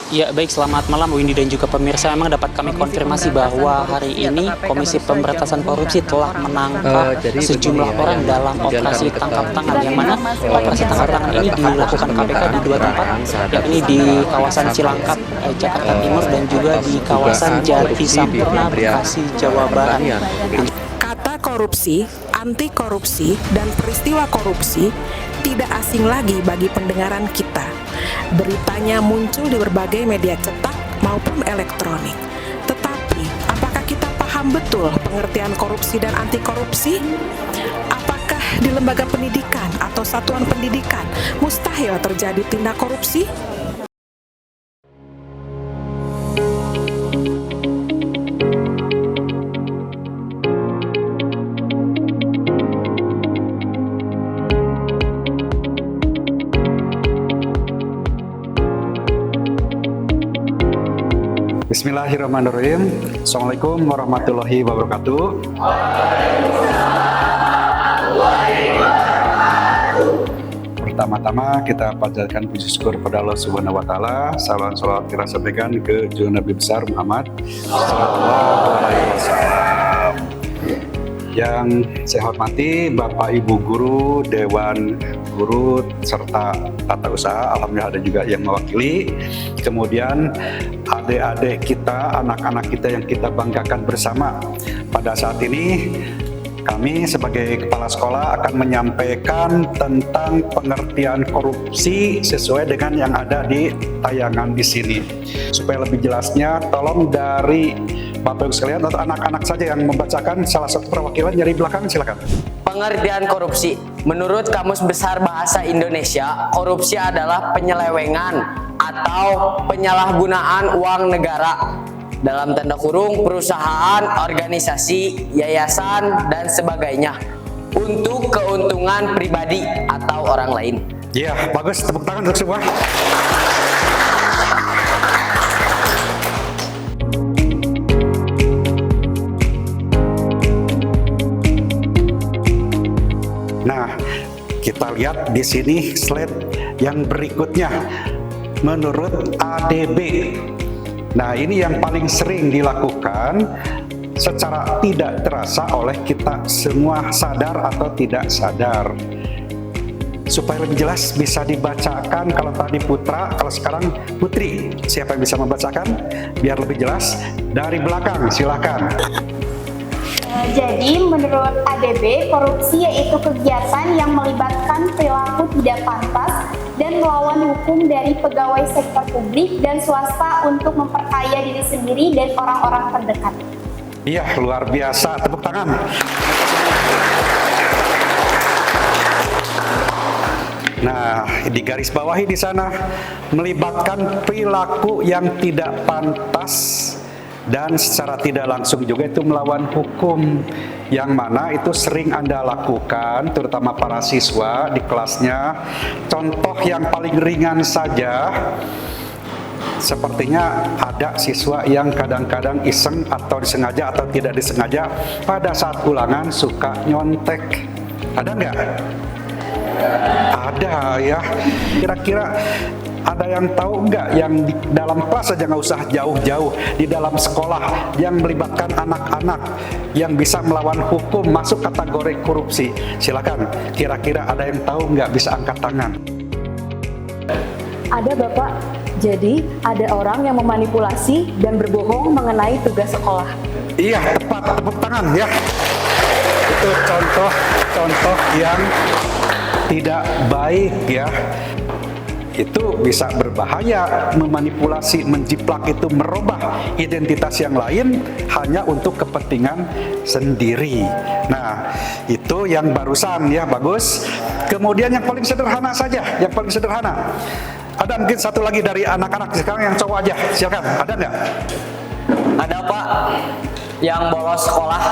Ya, baik, selamat malam Windy dan juga pemirsa. Memang dapat kami konfirmasi bahwa hari ini Komisi Pemberantasan Korupsi telah menangkap sejumlah orang dalam operasi tangkap tangan, yang mana operasi tangkap tangan ini dilakukan KPK di dua tempat, yakni di kawasan Cilangkap, Jakarta Timur, dan juga di kawasan Jati Sampurna, Bekasi, Jawa Barat. Kata korupsi, anti korupsi, dan peristiwa korupsi tidak asing lagi bagi pendengaran kita. Beritanya muncul di berbagai media cetak maupun elektronik. Tetapi, apakah kita paham betul pengertian korupsi dan anti korupsi? Apakah di lembaga pendidikan atau satuan pendidikan mustahil terjadi tindak korupsi? Bismillahirrahmanirrahim. Assalamualaikum warahmatullahi wabarakatuh. Pertama-tama kita panjatkan puji syukur kepada Allah Subhanahu wa taala. Salam salawat kita sampaikan ke junjungan Nabi besar Muhammad sallallahu alaihi wasallam. Yang saya hormati Bapak Ibu guru, Dewan Guru serta tata usaha, alhamdulillah ada juga yang mewakili. Kemudian adik-adik kita, anak-anak kita yang kita banggakan bersama. Pada saat ini kami sebagai kepala sekolah akan menyampaikan tentang pengertian korupsi sesuai dengan yang ada di tayangan di sini. Supaya lebih jelasnya, tolong dari Bapak Ibu sekalian atau anak-anak saja yang membacakan, salah satu perwakilan dari belakang, silakan. Pengertian korupsi. Menurut Kamus Besar Bahasa Indonesia, korupsi adalah penyelewengan atau penyalahgunaan uang negara dalam tanda kurung perusahaan, organisasi, yayasan, dan sebagainya untuk keuntungan pribadi atau orang lain. Iya, bagus. Tepuk tangan untuk semua. Nah, kita lihat di sini slide yang berikutnya. Menurut ADB, nah ini yang paling sering dilakukan secara tidak terasa oleh kita semua, sadar atau tidak sadar. Supaya lebih jelas bisa dibacakan, kalau tadi Putra, kalau sekarang Putri. Siapa yang bisa membacakan? Biar lebih jelas. Dari belakang, silakan. Jadi menurut ADB, korupsi yaitu kegiatan yang melibatkan perilaku tidak pantas dan melawan hukum dari pegawai sektor publik dan swasta untuk memperkaya diri sendiri dan orang-orang terdekat. Iya, luar biasa. Tepuk tangan. Nah, di garis bawahi di sana, melibatkan perilaku yang tidak pantas dan secara tidak langsung juga itu melawan hukum, yang mana itu sering Anda lakukan, terutama para siswa di kelasnya. Contoh yang paling ringan saja, sepertinya ada siswa yang kadang-kadang iseng atau disengaja atau tidak disengaja pada saat ulangan suka nyontek. Ada nggak? Ada ya. Kira-kira ada yang tahu nggak, yang di dalam kelas saja, nggak usah jauh-jauh, di dalam sekolah yang melibatkan anak-anak yang bisa melawan hukum masuk kategori korupsi? Silakan, kira-kira ada yang tahu nggak, bisa angkat tangan. Ada Bapak, jadi ada orang yang memanipulasi dan berbohong mengenai tugas sekolah. Iya, tepat, tepuk tangan ya. Itu contoh-contoh yang tidak baik ya. Itu bisa berbahaya, memanipulasi, menjiplak, itu merubah identitas yang lain hanya untuk kepentingan sendiri. Nah, itu yang barusan ya, bagus. Kemudian yang paling sederhana saja, yang paling sederhana. Ada mungkin satu lagi dari anak-anak sekarang yang cowok aja, silakan. Ada nggak? Ada Pak, yang bolos sekolah.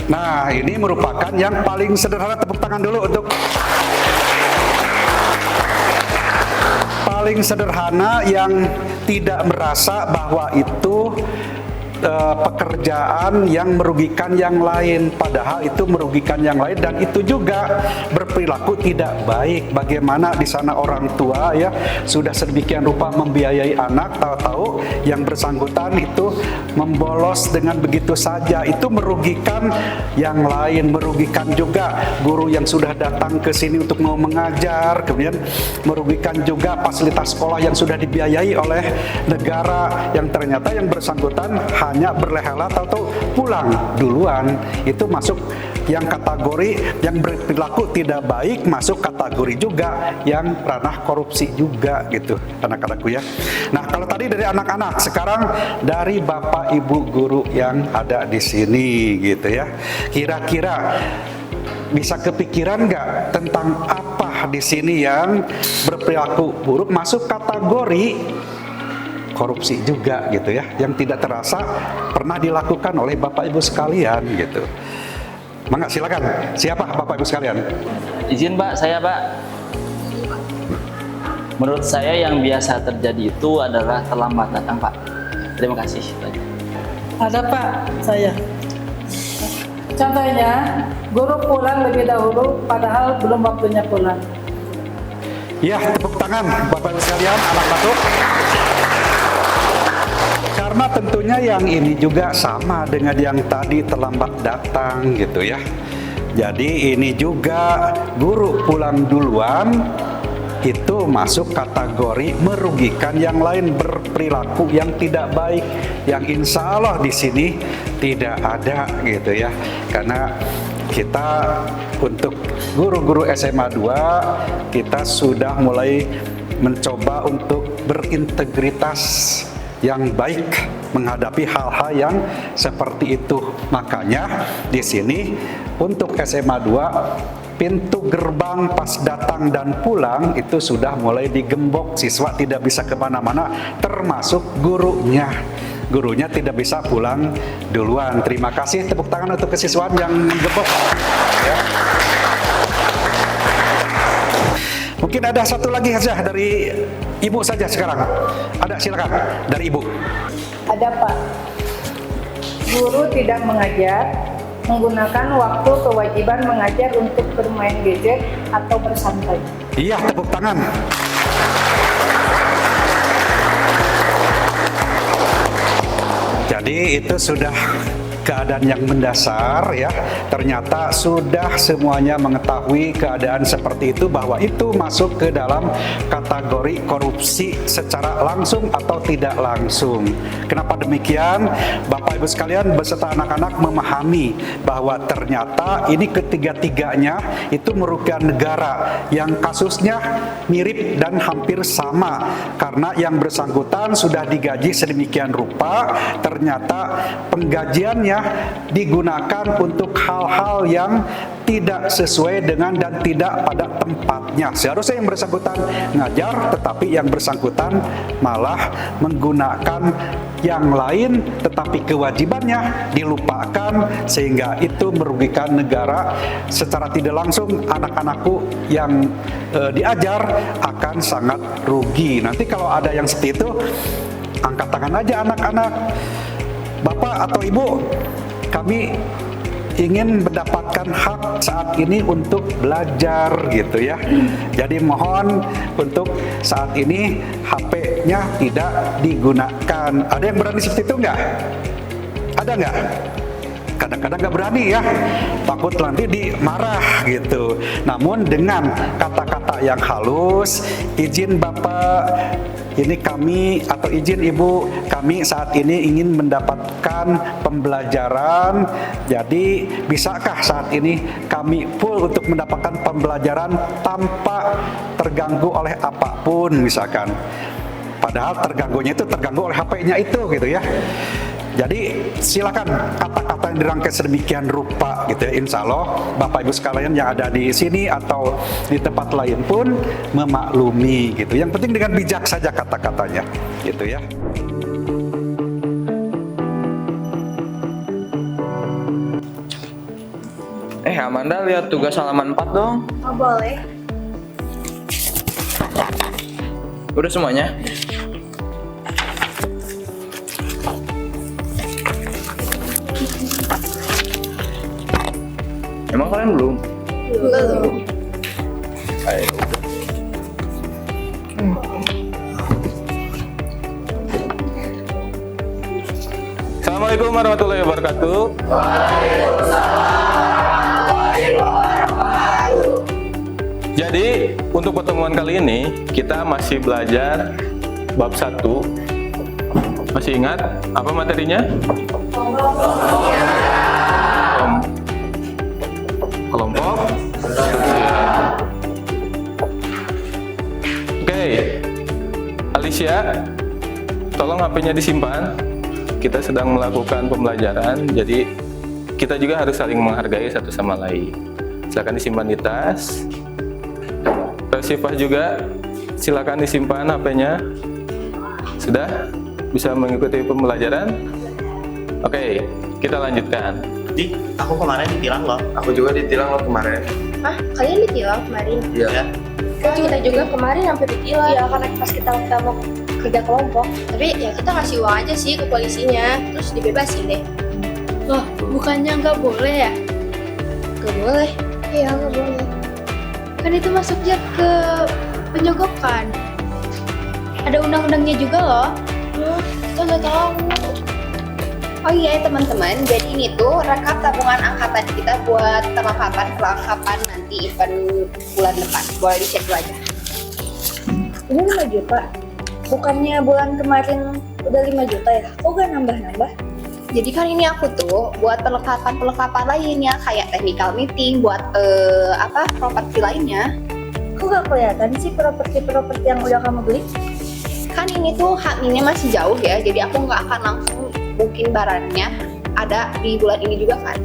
Nah, ini merupakan yang paling sederhana. Tepuk tangan dulu untuk paling sederhana, yang tidak merasa bahwa itu pekerjaan yang merugikan yang lain, padahal itu merugikan yang lain dan itu juga berperilaku tidak baik. Bagaimana di sana orang tua ya sudah sedemikian rupa membiayai anak, tahu-tahu yang bersangkutan itu membolos dengan begitu saja, itu merugikan yang lain, merugikan juga guru yang sudah datang ke sini untuk mau mengajar, kemudian merugikan juga fasilitas sekolah yang sudah dibiayai oleh negara, yang ternyata yang bersangkutan hanya berleha-leha atau pulang duluan. Itu masuk yang kategori yang berperilaku tidak baik, masuk kategori juga yang ranah korupsi juga gitu anak-anakku ya. Nah kalau tadi dari anak-anak, sekarang dari Bapak Ibu guru yang ada di sini gitu ya. Kira-kira bisa kepikiran nggak tentang apa di sini yang berperilaku buruk masuk kategori korupsi juga gitu ya, yang tidak terasa pernah dilakukan oleh Bapak Ibu sekalian gitu. Mangga silakan. Siapa Bapak Ibu sekalian? Izin Pak, saya Pak. Menurut saya yang biasa terjadi itu adalah terlambat datang Pak. Terima kasih. Ada Pak, saya. Contohnya, guru pulang lebih dahulu padahal belum waktunya pulang. Ya, tepuk tangan Bapak Ibu sekalian, anak batuk. Karena tentunya yang ini juga sama dengan yang tadi terlambat datang gitu ya. Jadi ini juga guru pulang duluan itu masuk kategori merugikan yang lain, berperilaku yang tidak baik, yang insya Allah di sini tidak ada gitu ya. Karena kita untuk guru-guru SMA 2 kita sudah mulai mencoba untuk berintegritas yang baik menghadapi hal-hal yang seperti itu. Makanya di sini untuk SMA 2 pintu gerbang pas datang dan pulang itu sudah mulai digembok, siswa tidak bisa kemana-mana termasuk gurunya. Gurunya tidak bisa pulang duluan. Terima kasih, tepuk tangan untuk kesiswaan yang menggembok ya. Mungkin ada satu lagi saja dari Ibu saja sekarang. Ada, silakan dari Ibu. Ada Pak. Guru tidak mengajar, menggunakan waktu kewajiban mengajar untuk bermain gadget atau bersantai. Iya, tepuk tangan. Jadi itu sudah keadaan yang mendasar ya. Ternyata sudah semuanya mengetahui keadaan seperti itu, bahwa itu masuk ke dalam kategori korupsi secara langsung atau tidak langsung. Kenapa demikian? Bapak Ibu sekalian beserta anak-anak memahami bahwa ternyata ini ketiga-tiganya itu merugikan negara, yang kasusnya mirip dan hampir sama karena yang bersangkutan sudah digaji sedemikian rupa, ternyata penggajiannya digunakan untuk hal-hal yang tidak sesuai dengan dan tidak pada tempatnya. Seharusnya yang bersangkutan ngajar, tetapi yang bersangkutan malah menggunakan yang lain, tetapi kewajibannya dilupakan, sehingga itu merugikan negara secara tidak langsung. Anak-anakku yang diajar akan sangat rugi. Nanti kalau ada yang seperti itu, angkat tangan aja anak-anak. Bapak atau Ibu, kami ingin mendapatkan hak saat ini untuk belajar gitu ya. Jadi mohon untuk saat ini HP-nya tidak digunakan. Ada yang berani seperti itu nggak? Ada nggak? Kadang-kadang nggak berani ya, takut nanti dimarah gitu. Namun dengan kata-kata yang halus, izin Bapak, ini kami atau izin Ibu, kami saat ini ingin mendapatkan pembelajaran. Jadi bisakah saat ini kami full untuk mendapatkan pembelajaran tanpa terganggu oleh apapun misalkan. Padahal terganggunya itu terganggu oleh HP-nya itu gitu ya. Jadi silakan kata-kata yang dirangkai sedemikian rupa gitu ya. Insya Allah Bapak Ibu sekalian yang ada di sini atau di tempat lain pun memaklumi gitu. Yang penting dengan bijak saja kata-katanya gitu ya. Amanda, lihat tugas halaman 4 dong. Oh, boleh. Udah semuanya? Emang kalian belum? Belum. Ayo. Assalamualaikum warahmatullahi wabarakatuh. Jadi untuk pertemuan kali ini kita masih belajar bab 1. Masih ingat apa materinya? Kelompok. Oke, Alicia, tolong HP-nya disimpan. Kita sedang melakukan pembelajaran, jadi kita juga harus saling menghargai satu sama lain. Silakan disimpan di tas. Persifah juga, silakan disimpan HP-nya. Sudah bisa mengikuti pembelajaran? Oke, kita lanjutkan. Di, aku kemarin ditilang loh. Aku juga ditilang loh kemarin. Hah? Kalian ditilang kemarin? Iya. Kan kita juga kemarin hampir ditilang. Iya, karena pas kita mau kerja kelompok. Tapi ya kita ngasih uang aja sih ke polisinya, terus dibebasin deh. Loh, bukannya nggak boleh ya? Gak boleh. Iya, gak boleh. Kan itu masuknya ke penyogokan. Ada undang-undangnya juga loh. Kita nggak tahu. Oh iya teman-teman, jadi ini tuh rekap tabungan angkatan kita buat perlengkapan nanti event bulan depan. Boleh dicek dulu aja. Ini 5 juta. Bukannya bulan kemarin udah 5 juta ya? Kok gak nambah-nambah? Jadi kan ini aku tuh buat perlengkapan lainnya kayak technical meeting, buat properti lainnya. Kok gak kelihatan sih properti yang udah kamu beli? Kan ini tuh haknya masih jauh ya, jadi aku nggak akan langsung mungkin barangnya ada di bulan ini juga kan.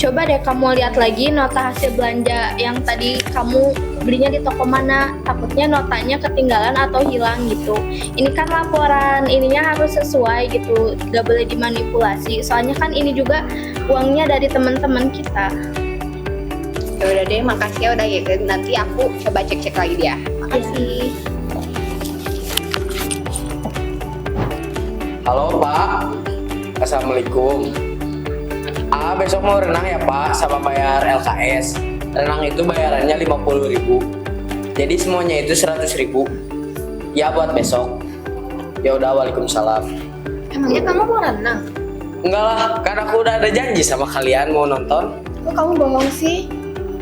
Coba deh kamu lihat lagi nota hasil belanja yang tadi kamu belinya di toko mana. Takutnya notanya ketinggalan atau hilang gitu. Ini kan laporan, ininya harus sesuai gitu, gak boleh dimanipulasi. Soalnya kan ini juga uangnya dari teman-teman kita. Ya udah deh, makasih ya udah gitu. Nanti aku coba cek-cek lagi dia. Makasih. Halo Pak, Assalamualaikum. Besok mau renang ya Pak, sama bayar LKS. Renang itu bayarannya 50.000. Jadi semuanya itu 100.000. Ya buat besok. Ya udah, waalaikumsalam. Emangnya kamu mau renang? Enggak lah, kan aku udah ada janji sama kalian mau nonton. Kok kamu bohong sih?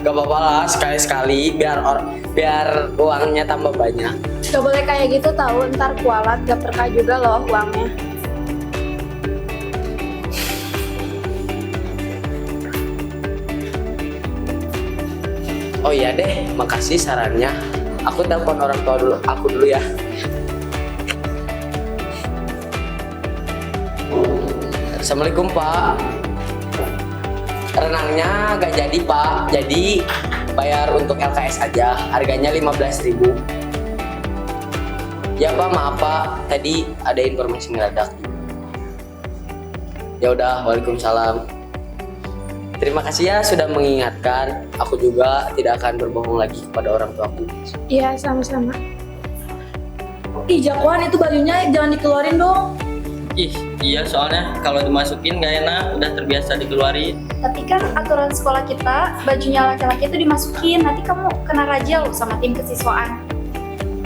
Gak apa-apa lah, sekali-sekali biar uangnya tambah banyak. Gak boleh kayak gitu tahu, ntar kualat, gak berkah juga loh uangnya. Oh iya deh, makasih sarannya. Aku telepon orang tua aku dulu ya. Assalamualaikum Pak. Renangnya gak jadi Pak, jadi bayar untuk LKS aja, harganya 15.000. Ya Pak, maaf Pak, tadi ada informasi mendadak. Ya udah, waalaikumsalam. Terima kasih ya sudah mengingatkan. Aku juga tidak akan berbohong lagi kepada orang tuaku. Iya, sama-sama. Ih, Jakuan, itu bajunya jangan dikeluarin dong. Ih, iya soalnya kalau dimasukin nggak enak, udah terbiasa dikeluarin. Tapi kan aturan sekolah kita, bajunya laki-laki itu dimasukin. Nanti kamu kena razia loh sama tim kesiswaan.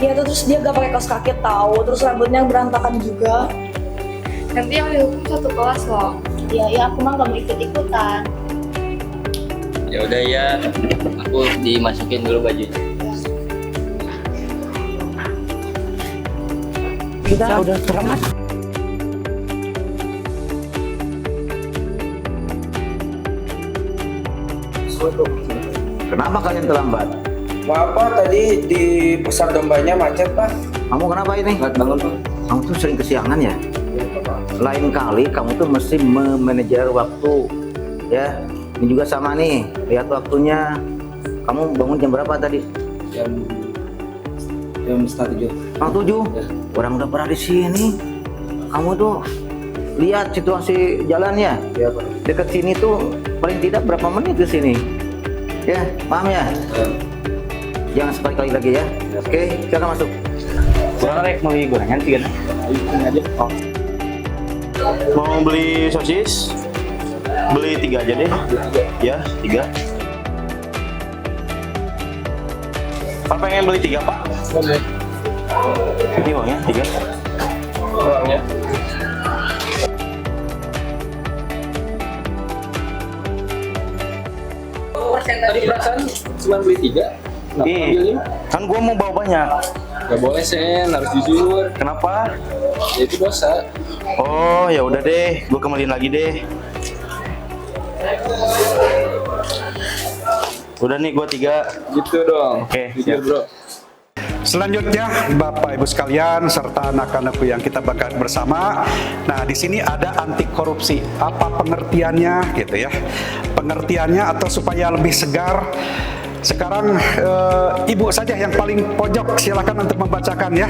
Ya terus dia gak pakai kaos kaki tahu, terus rambutnya berantakan juga. Nanti yang dihukum satu kelas loh. Ya aku mah gak mau ikut-ikutan. Ya udah ya, aku dimasukin dulu bajunya. Kita udah selamat. Kenapa kalian terlambat? Maaf Pak, tadi di pasar dombanya macet Pak. Kamu kenapa ini? Nggak bangun Pak. Kamu tuh sering kesiangan ya? Lain kali kamu tuh mesti memanajer waktu. Ya, ini juga sama nih. Lihat waktunya. Kamu bangun jam berapa tadi? Jam 7:30. Jam 7? Ya. Orang udah pernah di sini. Kamu tuh lihat situasi jalannya. Iya Pak. Dekat sini tuh paling tidak berapa menit ke sini. Ya, paham ya? Jangan sekali-kali lagi ya. Oke, silakan masuk. Kurang rek mau gorengan sih kan? Ayo aja. Oh. Mau beli sosis? beli 3 aja deh. Ya, 3. Pak pengen beli 3, Pak? Boleh. Ini uangnya 3. Uangnya. Tadi perasaan cuma beli 3. Ih, kan gua mau bawa banyak. Gak boleh Sen, harus jujur. Kenapa? Ya itu dosa. Oh, ya udah deh, gua kembaliin lagi deh. Udah nih gua 3. Gitu dong. Oke, jujur bro. Selanjutnya, Bapak Ibu sekalian serta anak-anakku yang kita bakar bersama. Nah, di sini ada anti korupsi. Apa pengertiannya gitu ya? Pengertiannya atau supaya lebih segar. Sekarang Ibu saja yang paling pojok, silakan untuk membacakan ya.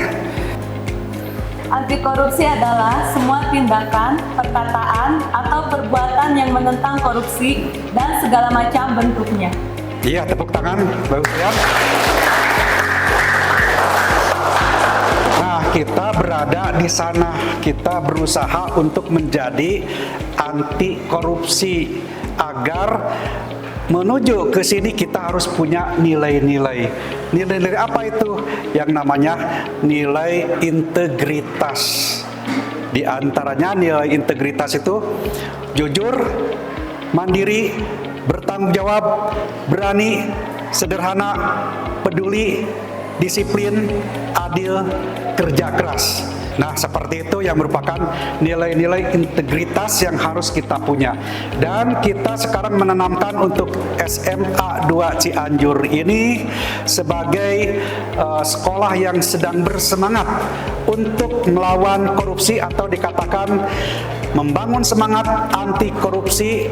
Anti korupsi adalah semua tindakan, perkataan, atau perbuatan yang menentang korupsi dan segala macam bentuknya. Iya, tepuk tangan, bagus ya. Nah, kita berada di sana, kita berusaha untuk menjadi anti korupsi agar menuju ke sini kita harus punya nilai-nilai. Nilai-nilai apa itu? Yang namanya nilai integritas. Di antaranya nilai integritas itu jujur, mandiri, bertanggung jawab, berani, sederhana, peduli, disiplin, adil, kerja keras. Nah, seperti itu yang merupakan nilai-nilai integritas yang harus kita punya. Dan kita sekarang menanamkan untuk SMA 2 Cianjur ini sebagai sekolah yang sedang bersemangat untuk melawan korupsi atau dikatakan membangun semangat anti korupsi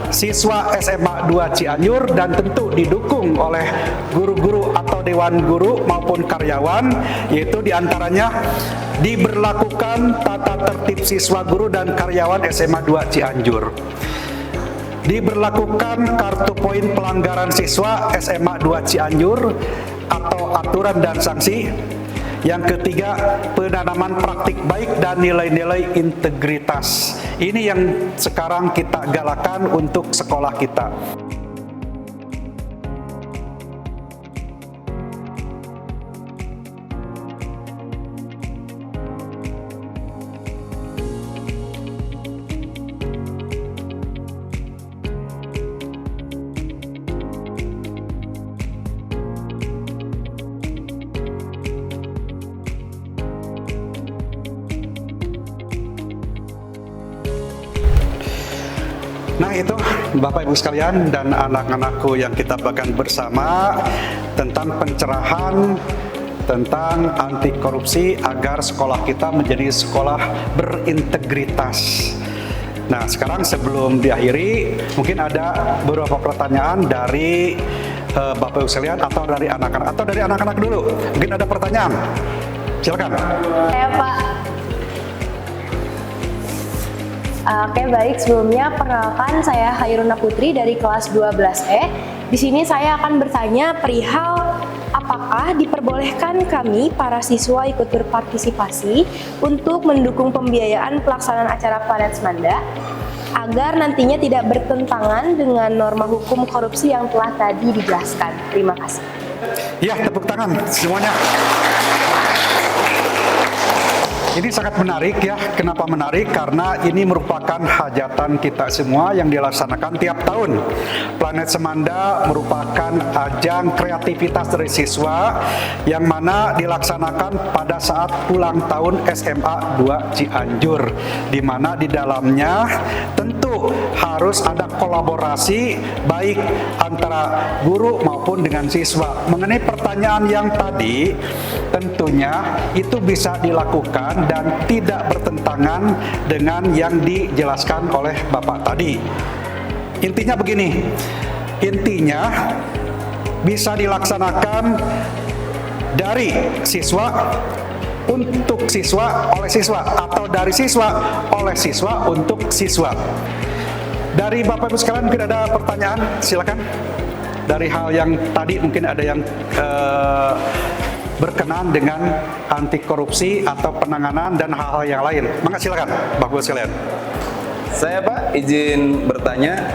siswa SMA 2 Cianjur, dan tentu didukung oleh guru-guru atau dewan guru maupun karyawan, yaitu diantaranya diberlakukan tata tertib siswa guru dan karyawan SMA 2 Cianjur, diberlakukan kartu poin pelanggaran siswa SMA 2 Cianjur atau aturan dan sanksi. Yang ketiga, penanaman praktik baik dan nilai-nilai integritas. Ini yang sekarang kita galakan untuk sekolah kita. Nah, itu Bapak Ibu sekalian dan anak-anakku yang kita bahkan bersama tentang pencerahan tentang anti korupsi agar sekolah kita menjadi sekolah berintegritas. Nah, sekarang sebelum diakhiri, mungkin ada beberapa pertanyaan dari Bapak Ibu sekalian atau dari anak-anak, atau dari anak-anak dulu. Mungkin ada pertanyaan. Silakan. Saya Pak. Oke, baik. Sebelumnya perkenalkan, saya Hairuna Putri dari kelas 12E. Di sini saya akan bertanya perihal apakah diperbolehkan kami para siswa ikut berpartisipasi untuk mendukung pembiayaan pelaksanaan acara Planet Semanda agar nantinya tidak bertentangan dengan norma hukum korupsi yang telah tadi dijelaskan. Terima kasih. Ya, tepuk tangan semuanya. Ini sangat menarik ya. Kenapa menarik? Karena ini merupakan hajatan kita semua yang dilaksanakan tiap tahun. Planet Semanda merupakan ajang kreativitas dari siswa yang mana dilaksanakan pada saat ulang tahun SMA 2 Cianjur, di mana di dalamnya tentu harus ada kolaborasi baik antara guru maupun dengan siswa. Mengenai pertanyaan yang tadi, tentunya itu bisa dilakukan dan tidak bertentangan dengan yang dijelaskan oleh Bapak tadi. Intinya begini, intinya bisa dilaksanakan dari siswa untuk siswa oleh siswa, atau dari siswa oleh siswa untuk siswa. Dari Bapak Ibu sekalian mungkin ada pertanyaan, silakan. Dari hal yang tadi mungkin ada yang berkenan dengan anti korupsi atau penanganan dan hal-hal yang lain. Maka silakan, Bapak Ibu sekalian. Saya Pak izin bertanya.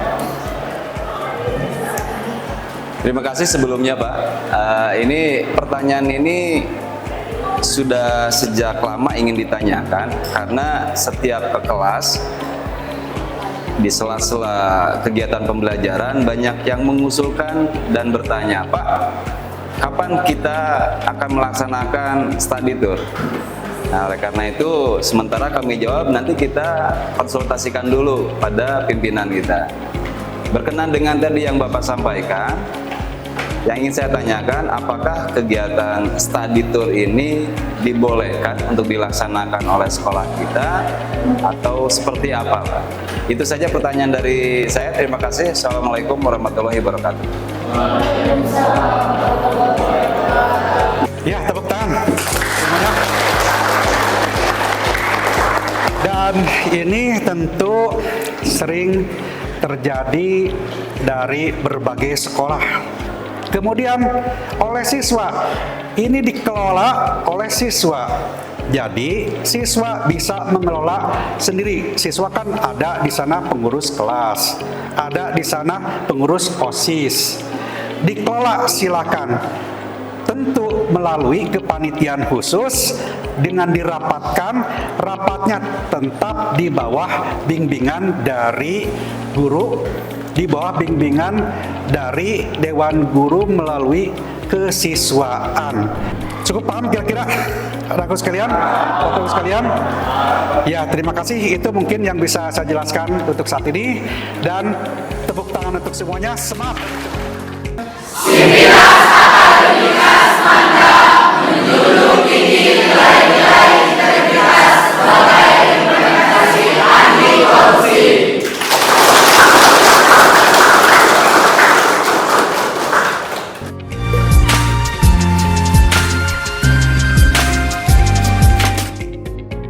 Terima kasih sebelumnya Pak. Ini pertanyaan ini sudah sejak lama ingin ditanyakan karena setiap ke kelas di sela-sela kegiatan pembelajaran banyak yang mengusulkan dan bertanya, Pak, kapan kita akan melaksanakan study tour? Nah, oleh karena itu sementara kami jawab nanti kita konsultasikan dulu pada pimpinan kita. Berkenan dengan tadi yang Bapak sampaikan, yang ingin saya tanyakan, apakah kegiatan study tour ini dibolehkan untuk dilaksanakan oleh sekolah kita atau seperti apa, Pak? Itu saja pertanyaan dari saya. Terima kasih. Assalamualaikum warahmatullahi wabarakatuh. Ya, tepuk tangan. Semuanya. Dan ini tentu sering terjadi dari berbagai sekolah. Kemudian oleh siswa, ini dikelola oleh siswa. Jadi siswa bisa mengelola sendiri. Siswa kan ada di sana pengurus kelas, ada di sana pengurus OSIS. Dikelola silakan. Tentu melalui kepanitiaan khusus dengan dirapatkan, rapatnya tetap di bawah bimbingan dari guru, di bawah bimbingan dari Dewan Guru melalui kesiswaan. Cukup paham kira-kira anak-anakku sekalian, bapak-bapak sekalian? Ya, terima kasih. Itu mungkin yang bisa saya jelaskan untuk saat ini. Dan tepuk tangan untuk semuanya. Semangat! Akademika Semanda menjunjung